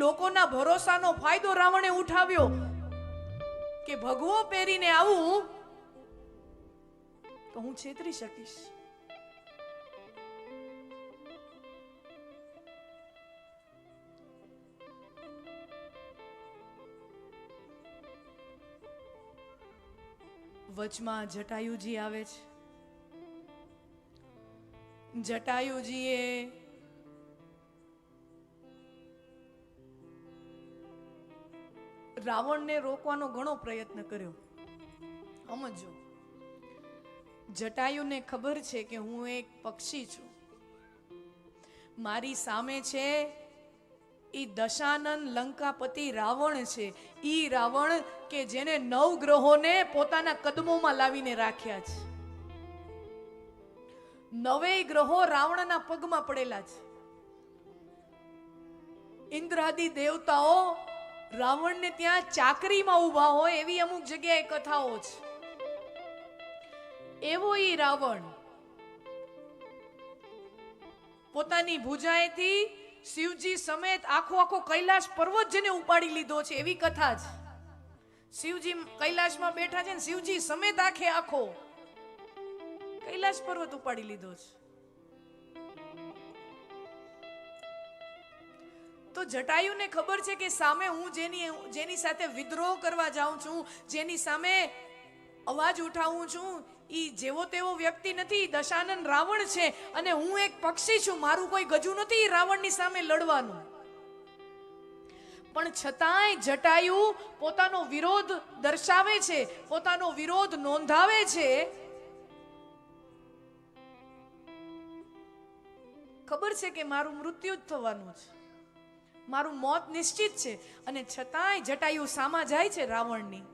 લોકોના ભરોસાનો ફાયદો રાવણે ઉઠાવ્યો કે ભગવો પહેરીને આવું તો હું છેતરી શકીશ. વચમાં જટાયુજી આવે છે. જટાયુજીએ રાવણને રોકવાનો ઘણો પ્રયત્ન કર્યો. સમજો, જટાયુને ખબર છે કે હું એક પક્ષી છું, મારી સામે છે ઈ દશાનન લંકાપતિ રાવણ છે. ઈ રાવણ કે જેને 9 ગ્રહોને પોતાના કદમોમાં લાવીને રાખ્યા છે. 9 ગ્રહો રાવણના પગમાં પડેલા છે. ઇન્દ્રાદિ દેવતાઓ રાવણને ત્યાં ચાકરીમાં ઊભા હોય એવી અમુક જગ્યાએ કથાઓ છે. એવો ઈ રાવણ પોતાની ભુજાએથી શિવજી સમેત આખો કૈલાશ પર્વત જેને ઉપાડી લીધો છે એવી કથા છે. શિવજી કૈલાશમાં બેઠા છે ને શિવજી સમેત આખો કૈલાશ પર્વત ઉપાડી લીધો છે. તો જટાયુને ખબર છે કે સામે હું જેની સાથે વિદ્રોહ કરવા જાઉં છું, જેની સામે અવાજ ઉઠાવું છું, ઈ જેવો તેવો વ્યક્તિ નથી, દશાનન રાવણ છે. અને હું એક પક્ષી છું, મારું કોઈ ગજુ નથી રાવણની સામે લડવાનું. પણ છતાંય જટાયુ પોતાનો વિરોધ દર્શાવે છે, પોતાનો વિરોધ નોંધાવે છે. ખબર છે કે મારું મૃત્યુ જ થવાનું છે, મારું મોત નિશ્ચિત છે. અને છતાંય જટાયુ સામા જાય છે રાવણની.